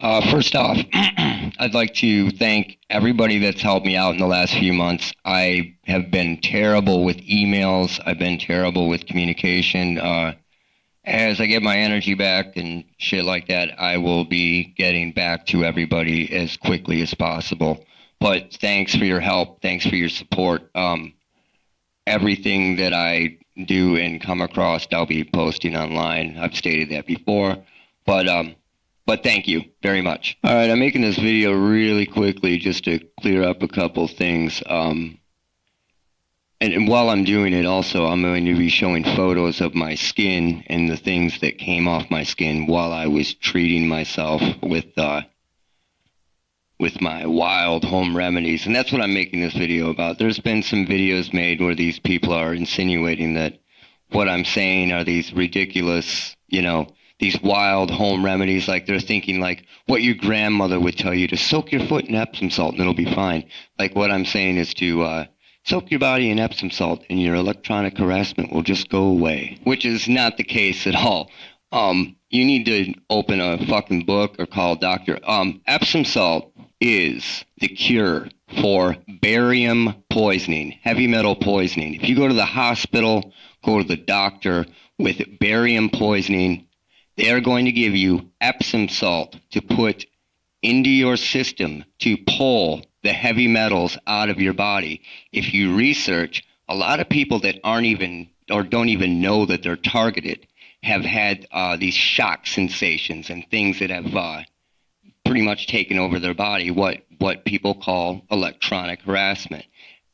First off, I'd like to thank everybody that's helped me out in the last few months. I have been terrible with emails. I've been terrible with communication. As I get my energy back and shit like that, I will be getting back to everybody as quickly as possible. But thanks for your help. Thanks for your support. Everything that I do and come across, I'll be posting online. I've stated that before. But thank you very much. All right, I'm making this video really quickly just to clear up a couple things. And while I'm doing it also, I'm going to be showing photos of my skin and the things that came off my skin while I was treating myself with my wild home remedies. And that's what I'm making this video about. There's been some videos made where these people are insinuating that what I'm saying are these ridiculous, these wild home remedies, like they're thinking like what your grandmother would tell you, to soak your foot in Epsom salt and it'll be fine. Like what I'm saying is to soak your body in Epsom salt and your electronic harassment will just go away, which is not the case at all. You need to open a fucking book or call a doctor. Epsom salt is the cure for barium poisoning, heavy metal poisoning. If you go to the hospital, go to the doctor with barium poisoning, they are going to give you Epsom salt to put into your system to pull the heavy metals out of your body. If you research, a lot of people that aren't even or don't even know that they're targeted have had these shock sensations and things that have pretty much taken over their body, what people call electronic harassment.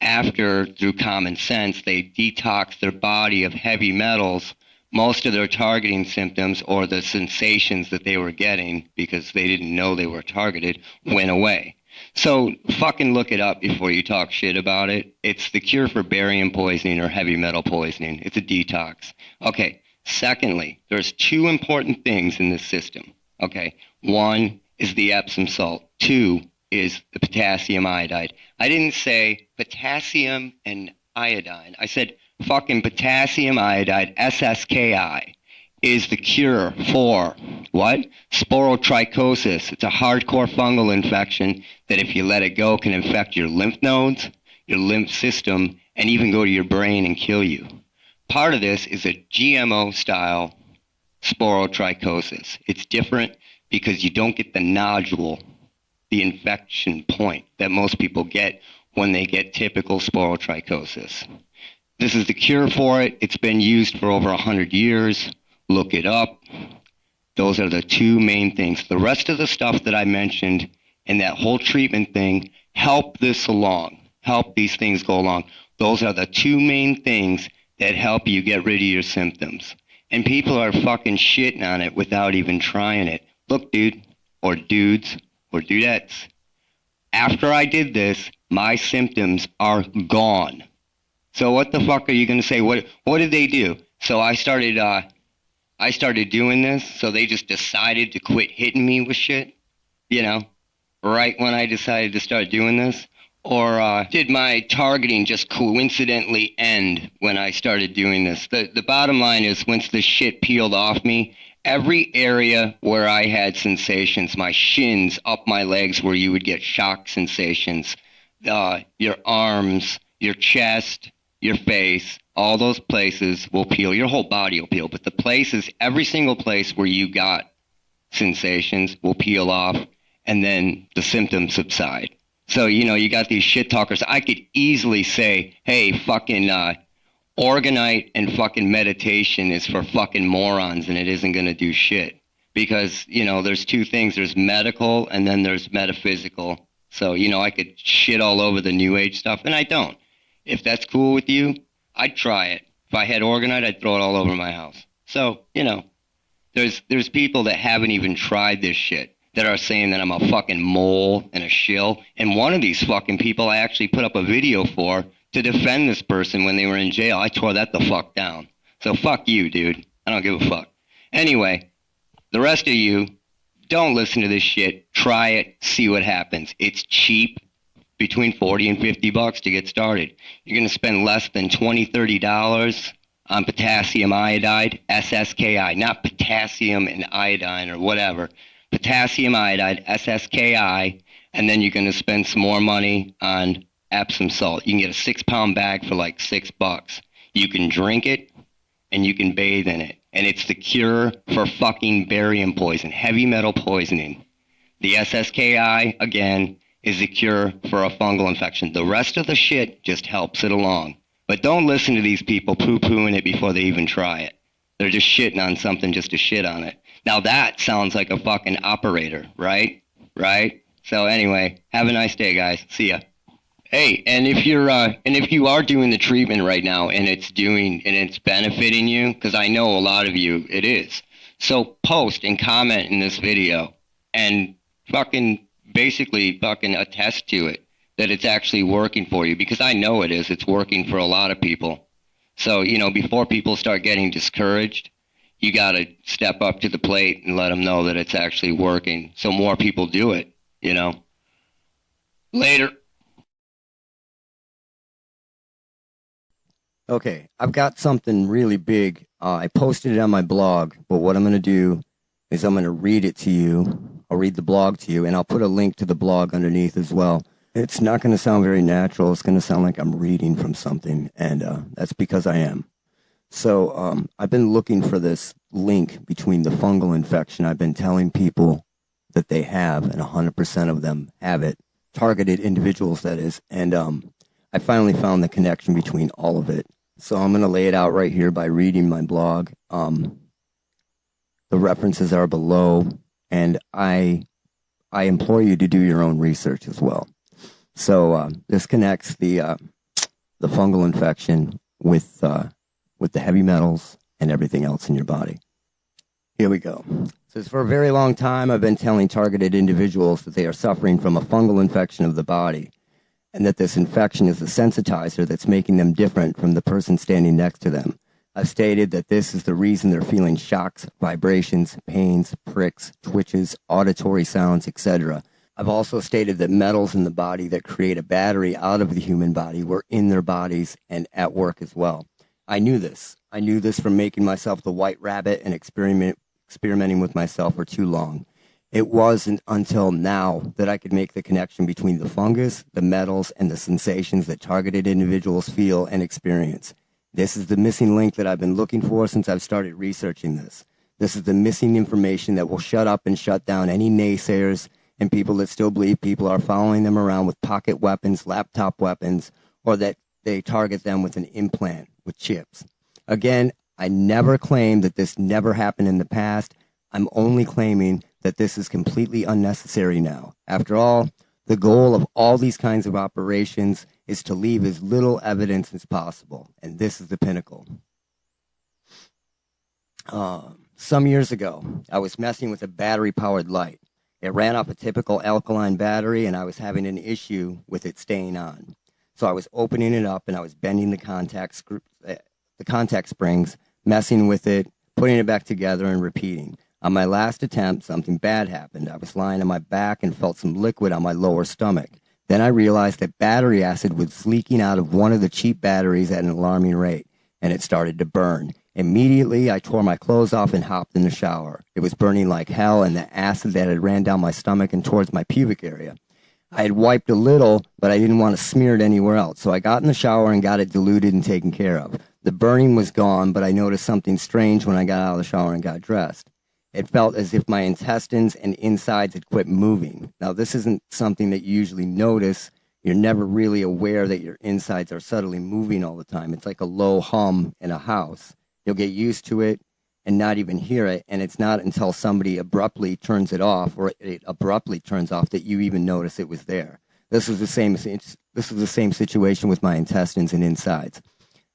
After, through common sense, they detox their body of heavy metals, most of their targeting symptoms or the sensations that they were getting because they didn't know they were targeted went away. So fucking look it up before you talk shit about it. It's the cure for barium poisoning or heavy metal poisoning. It's a detox. Okay, secondly, there's two important things in this system. Okay, one is the Epsom salt. Two is the potassium iodide. I didn't say potassium and iodine. I said fucking potassium iodide, SSKI, is the cure for what? Sporotrichosis. It's a hardcore fungal infection that if you let it go can infect your lymph nodes, your lymph system, and even go to your brain and kill you. Part of this is a GMO-style sporotrichosis. It's different because you don't get the nodule, the infection point that most people get when they get typical sporotrichosis. This is the cure for it. It's been used for over 100 years. Look it up. Those are the two main things. The rest of the stuff that I mentioned and that whole treatment thing help this along, help these things go along. Those are the two main things that help you get rid of your symptoms. And people are fucking shitting on it without even trying it. Look, dude, or dudes, or dudettes. After I did this, my symptoms are gone. So what the fuck are you going to say? What did they do? So I started doing this, so they just decided to quit hitting me with shit, right when I decided to start doing this? Or did my targeting just coincidentally end when I started doing this? The bottom line is, once the shit peeled off me, every area where I had sensations, my shins, up my legs where you would get shock sensations, your arms, your chest, your face, all those places will peel. Your whole body will peel. But the places, every single place where you got sensations will peel off, and then the symptoms subside. So, you got these shit talkers. I could easily say, hey, fucking Organite and fucking meditation is for fucking morons and it isn't going to do shit. Because, there's two things. There's medical and then there's metaphysical. So, I could shit all over the New Age stuff, and I don't. If that's cool with you, I'd try it. If I had Organite, I'd throw it all over my house. So, there's people that haven't even tried this shit that are saying that I'm a fucking mole and a shill. And one of these fucking people I actually put up a video for to defend this person when they were in jail. I tore that the fuck down. So fuck you, dude. I don't give a fuck. Anyway, the rest of you, don't listen to this shit. Try it. See what happens. It's cheap. Between 40 and 50 bucks to get started. You're going to spend less than $20, $30 on potassium iodide, SSKI, not potassium and iodine or whatever. potassium iodide, SSKI, and then you're going to spend some more money on epsom salt. You can get a 6-pound bag for like $6. You can drink it and you can bathe in it. And it's the cure for fucking barium poison, heavy metal poisoning. The SSKI, again, is the cure for a fungal infection. The rest of the shit just helps it along. But don't listen to these people poo-pooing it before they even try it. They're just shitting on something just to shit on it. Now that sounds like a fucking operator, right? Right? So anyway, have a nice day, guys. See ya. Hey, and if you are doing the treatment right now and it's benefiting you, because I know a lot of you it is. So post and comment in this video and basically attest to it that it's actually working for you, because I know it is. It's working for a lot of people. So, before people start getting discouraged, you got to step up to the plate and let them know that it's actually working so more people do it, Later. Okay, I've got something really big. I posted it on my blog, but what I'm going to do is I'm going to read it to you. I'll read the blog to you, and I'll put a link to the blog underneath as well. It's not going to sound very natural. It's going to sound like I'm reading from something, and that's because I am. So I've been looking for this link between the fungal infection I've been telling people that they have, and 100% of them have it, targeted individuals, that is, and I finally found the connection between all of it. So I'm going to lay it out right here by reading my blog. The references are below, and I implore you to do your own research as well. So this connects the fungal infection with the heavy metals and everything else in your body. Here we go. It says, for a very long time, I've been telling targeted individuals that they are suffering from a fungal infection of the body, and that this infection is a sensitizer that's making them different from the person standing next to them. I've stated that this is the reason they're feeling shocks, vibrations, pains, pricks, twitches, auditory sounds, etc. I've also stated that metals in the body that create a battery out of the human body were in their bodies and at work as well. I knew this. I knew this from making myself the white rabbit and experimenting with myself for too long. It wasn't until now that I could make the connection between the fungus, the metals, and the sensations that targeted individuals feel and experience. This is the missing link that I've been looking for since I've started researching this. This is the missing information that will shut up and shut down any naysayers and people that still believe people are following them around with pocket weapons, laptop weapons, or that they target them with an implant, with chips. Again, I never claimed that this never happened in the past. I'm only claiming that this is completely unnecessary now. After all, the goal of all these kinds of operations is to leave as little evidence as possible, and this is the pinnacle. Some years ago, I was messing with a battery-powered light. It ran off a typical alkaline battery, and I was having an issue with it staying on. So I was opening it up, and I was bending the contact springs, messing with it, putting it back together, and repeating. On my last attempt, something bad happened. I was lying on my back and felt some liquid on my lower stomach. Then I realized that battery acid was leaking out of one of the cheap batteries at an alarming rate, and it started to burn. Immediately, I tore my clothes off and hopped in the shower. It was burning like hell, and the acid that had ran down my stomach and towards my pubic area. I had wiped a little, but I didn't want to smear it anywhere else, so I got in the shower and got it diluted and taken care of. The burning was gone, but I noticed something strange when I got out of the shower and got dressed. It felt as if my intestines and insides had quit moving. Now, this isn't something that you usually notice. You're never really aware that your insides are subtly moving all the time. It's like a low hum in a house. You'll get used to it and not even hear it, and it's not until somebody abruptly turns it off or it abruptly turns off that you even notice it was there. This was the same situation with my intestines and insides.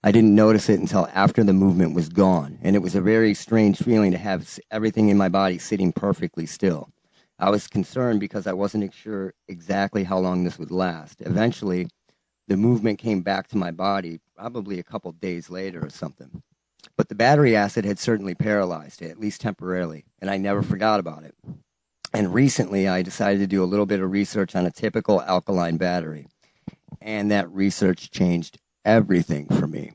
I didn't notice it until after the movement was gone, and it was a very strange feeling to have everything in my body sitting perfectly still. I was concerned because I wasn't sure exactly how long this would last. Eventually, the movement came back to my body, probably a couple days later or something. But the battery acid had certainly paralyzed it, at least temporarily, and I never forgot about it. And recently, I decided to do a little bit of research on a typical alkaline battery, and that research changed everything for me.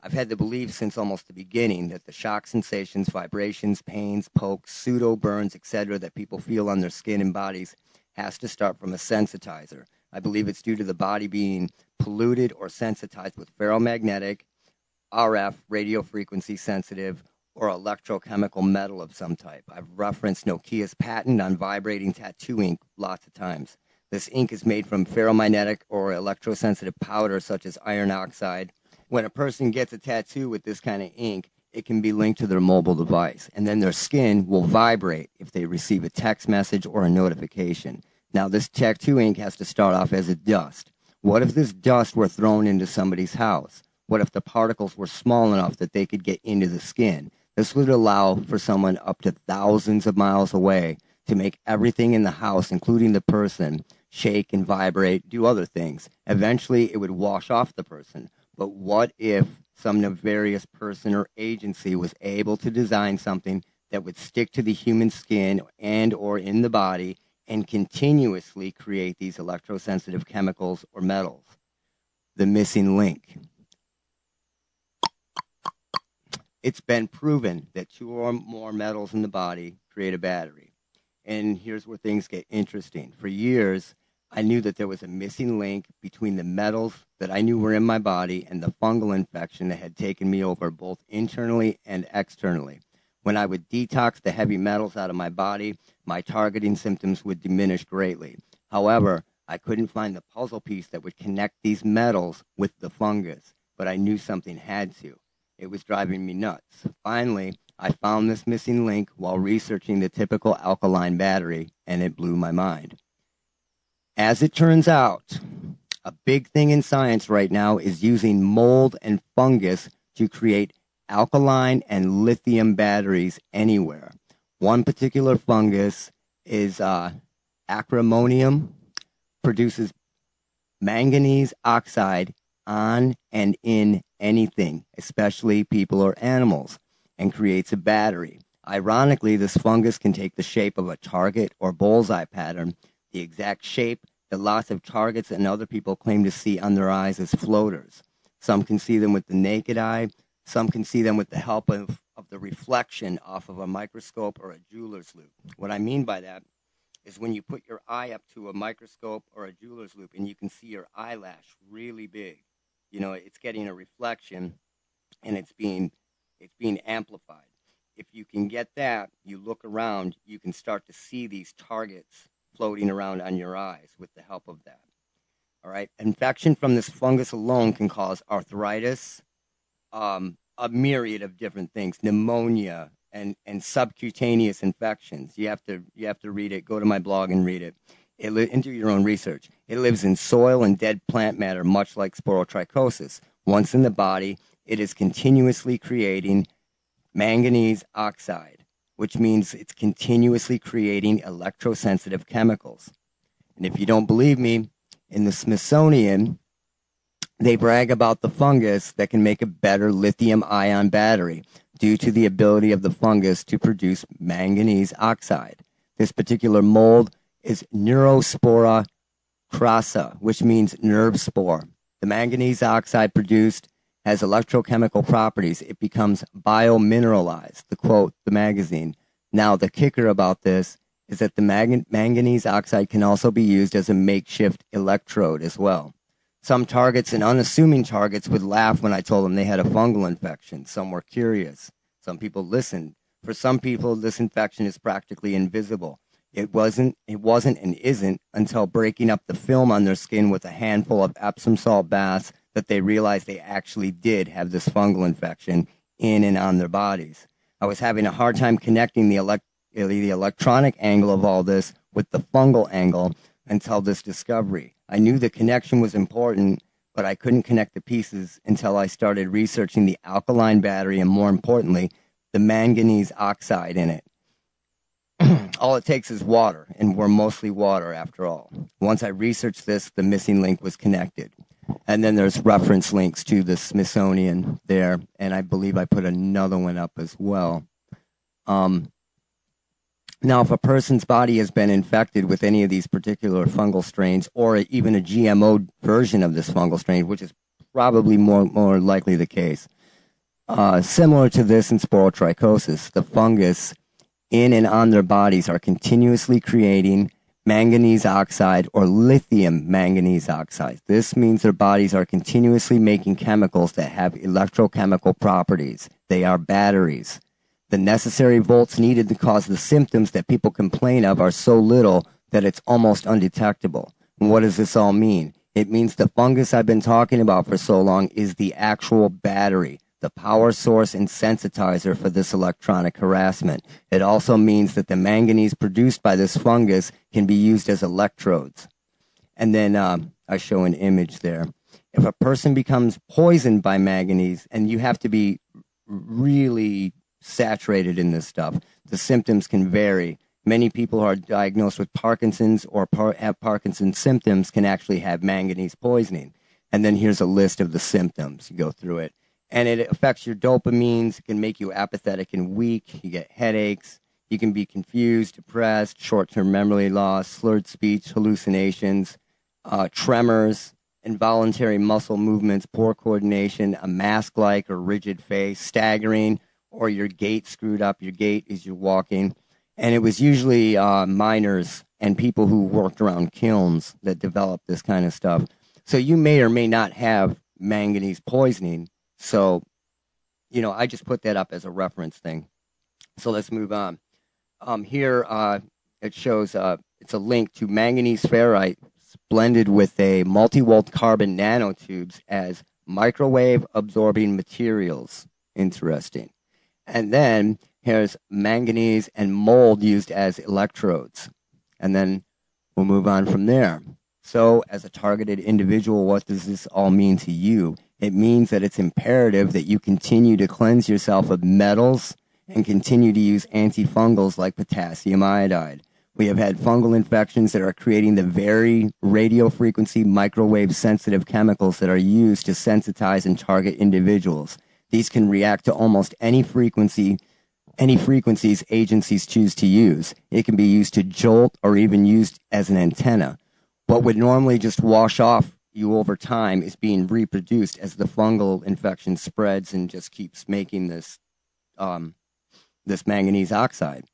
I've had the belief since almost the beginning that the shock sensations, vibrations, pains, pokes, pseudo burns, etc., that people feel on their skin and bodies has to start from a sensitizer. I believe it's due to the body being polluted or sensitized with ferromagnetic, RF, radio frequency sensitive, or electrochemical metal of some type. I've referenced Nokia's patent on vibrating tattoo ink lots of times. This ink is made from ferromagnetic or electrosensitive powder such as iron oxide. When a person gets a tattoo with this kind of ink, it can be linked to their mobile device, and then their skin will vibrate if they receive a text message or a notification. Now, this tattoo ink has to start off as a dust. What if this dust were thrown into somebody's house? What if the particles were small enough that they could get into the skin? This would allow for someone up to thousands of miles away to make everything in the house, including the person, shake and vibrate, do other things. Eventually, it would wash off the person. But what if some nefarious person or agency was able to design something that would stick to the human skin and or in the body and continuously create these electrosensitive chemicals or metals? The missing link. It's been proven that 2 or more metals in the body create a battery. And here's where things get interesting. For years, I knew that there was a missing link between the metals that I knew were in my body and the fungal infection that had taken me over both internally and externally. When I would detox the heavy metals out of my body, my targeting symptoms would diminish greatly. However, I couldn't find the puzzle piece that would connect these metals with the fungus, but I knew something had to. It was driving me nuts. Finally, I found this missing link while researching the typical alkaline battery, and it blew my mind. As it turns out, a big thing in science right now is using mold and fungus to create alkaline and lithium batteries anywhere. One particular fungus is acremonium, produces manganese oxide on and in anything, especially people or animals, and creates a battery. Ironically, this fungus can take the shape of a target or bullseye pattern, the exact shape that lots of targets and other people claim to see on their eyes as floaters. Some can see them with the naked eye. Some can see them with the help of the reflection off of a microscope or a jeweler's loupe. What I mean by that is when you put your eye up to a microscope or a jeweler's loupe and you can see your eyelash really big. You know, it's getting a reflection and it's being amplified. If you can get that, you look around, you can start to see these targets floating around on your eyes with the help of that. All right. Infection from this fungus alone can cause arthritis, a myriad of different things, pneumonia, and subcutaneous infections. You have to read it. Go to my blog and read it. And do your own research. It lives in soil and dead plant matter, much like sporotrichosis. Once in the body, it is continuously creating manganese oxide, which means it's continuously creating electrosensitive chemicals. And if you don't believe me, in the Smithsonian, they brag about the fungus that can make a better lithium-ion battery due to the ability of the fungus to produce manganese oxide. This particular mold is Neurospora crassa, which means nerve spore. The manganese oxide produced has electrochemical properties. It becomes biomineralized, to quote the magazine. Now, the kicker about this is that the manganese oxide can also be used as a makeshift electrode as well. Some targets and unassuming targets would laugh when I told them they had a fungal infection. Some were curious. Some people listened. For some people, this infection is practically invisible. It wasn't and isn't until breaking up the film on their skin with a handful of Epsom salt baths that they realized they actually did have this fungal infection in and on their bodies. I was having a hard time connecting the electronic angle of all this with the fungal angle until this discovery. I knew the connection was important, but I couldn't connect the pieces until I started researching the alkaline battery and, more importantly, the manganese oxide in it. All it takes is water, and we're mostly water after all. Once I researched this, the missing link was connected. And then there's reference links to the Smithsonian there, and I believe I put another one up as well. Now, if a person's body has been infected with any of these particular fungal strains, or even a GMO version of this fungal strain, which is probably more likely the case, Similar to this in sporotrichosis, the fungus in and on their bodies are continuously creating manganese oxide or lithium manganese oxide. This means their bodies are continuously making chemicals that have electrochemical properties. They are batteries. The necessary volts needed to cause the symptoms that people complain of are so little that it's almost undetectable. And what does this all mean? It means the fungus I've been talking about for so long is the actual battery, the power source and sensitizer for this electronic harassment. It also means that the manganese produced by this fungus can be used as electrodes. And then I show an image there. If a person becomes poisoned by manganese, and you have to be really saturated in this stuff, the symptoms can vary. Many people who are diagnosed with Parkinson's or have Parkinson's symptoms can actually have manganese poisoning. And then here's a list of the symptoms. You go through it. And it affects your dopamines. It can make you apathetic and weak. You get headaches. You can be confused, depressed, short-term memory loss, slurred speech, hallucinations, tremors, involuntary muscle movements, poor coordination, a mask-like or rigid face, staggering, or your gait screwed up. Your gait as you're walking. And it was usually miners and people who worked around kilns that developed this kind of stuff. So you may or may not have manganese poisoning. So, I just put that up as a reference thing. So let's move on. Here it shows it's a link to manganese ferrite blended with a multi-volt carbon nanotubes as microwave absorbing materials. Interesting. And then here's manganese and mold used as electrodes. And then we'll move on from there. So as a targeted individual, what does this all mean to you? It means that it's imperative that you continue to cleanse yourself of metals and continue to use antifungals like potassium iodide. We have had fungal infections that are creating the very radio frequency microwave sensitive chemicals that are used to sensitize and target individuals. These can react to almost any frequencies agencies choose to use. It can be used to jolt or even used as an antenna. What would normally just wash off you over time is being reproduced as the fungal infection spreads and just keeps making this manganese oxide.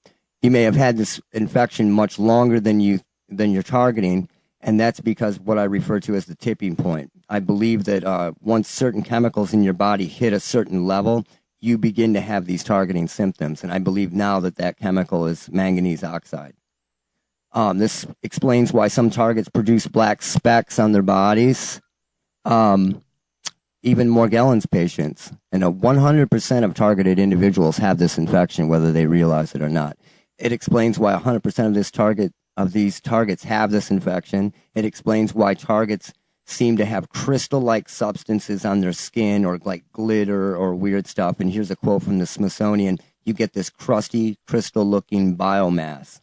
You may have had this infection much longer than you're targeting, and that's because what I refer to as the tipping point. I believe that once certain chemicals in your body hit a certain level, you begin to have these targeting symptoms, and I believe now that chemical is manganese oxide. This explains why some targets produce black specks on their bodies, even Morgellons patients. And 100% of targeted individuals have this infection, whether they realize it or not. It explains why 100% of these targets have this infection. It explains why targets seem to have crystal-like substances on their skin or like glitter or weird stuff. And here's a quote from the Smithsonian. You get this crusty, crystal-looking biomass.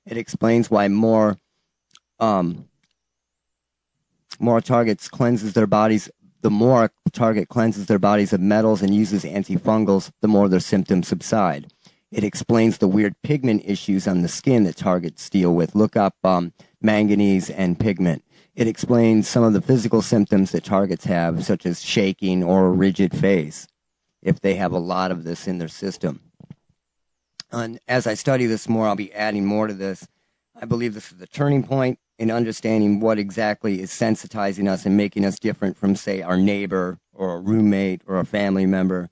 It explains why more targets cleanses their bodies. The more a target cleanses their bodies of metals and uses antifungals, the more their symptoms subside. It explains the weird pigment issues on the skin that targets deal with. Look up manganese and pigment. It explains some of the physical symptoms that targets have, such as shaking or a rigid face, if they have a lot of this in their system. And as I study this more, I'll be adding more to this. I believe this is the turning point in understanding what exactly is sensitizing us and making us different from, say, our neighbor or a roommate or a family member.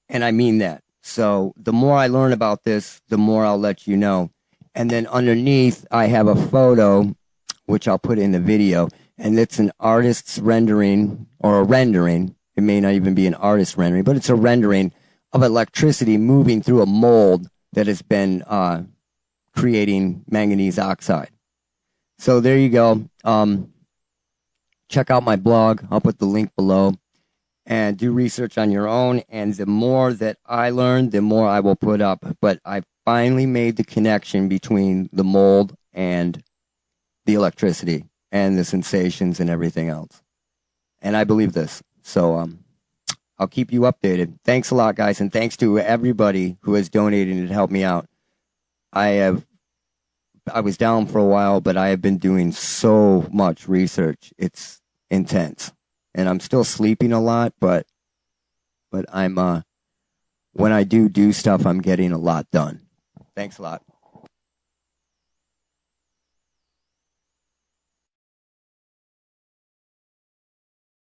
And I mean that. So the more I learn about this, the more I'll let you know. And then underneath, I have a photo, which I'll put in the video, and it's an artist's rendering, or a rendering. It may not even be an artist's rendering, but it's a rendering of electricity moving through a mold that has been creating manganese oxide. So there you go. Check out my blog. I'll put the link below. And do research on your own. And the more that I learn, the more I will put up. But I finally made the connection between the mold and the electricity and the sensations and everything else. And I believe this. So I'll keep you updated. Thanks a lot, guys. And thanks to everybody who has donated to help me out. I was down for a while, but I have been doing so much research. It's intense. And I'm still sleeping a lot, but I'm when I do stuff, I'm getting a lot done. Thanks a lot.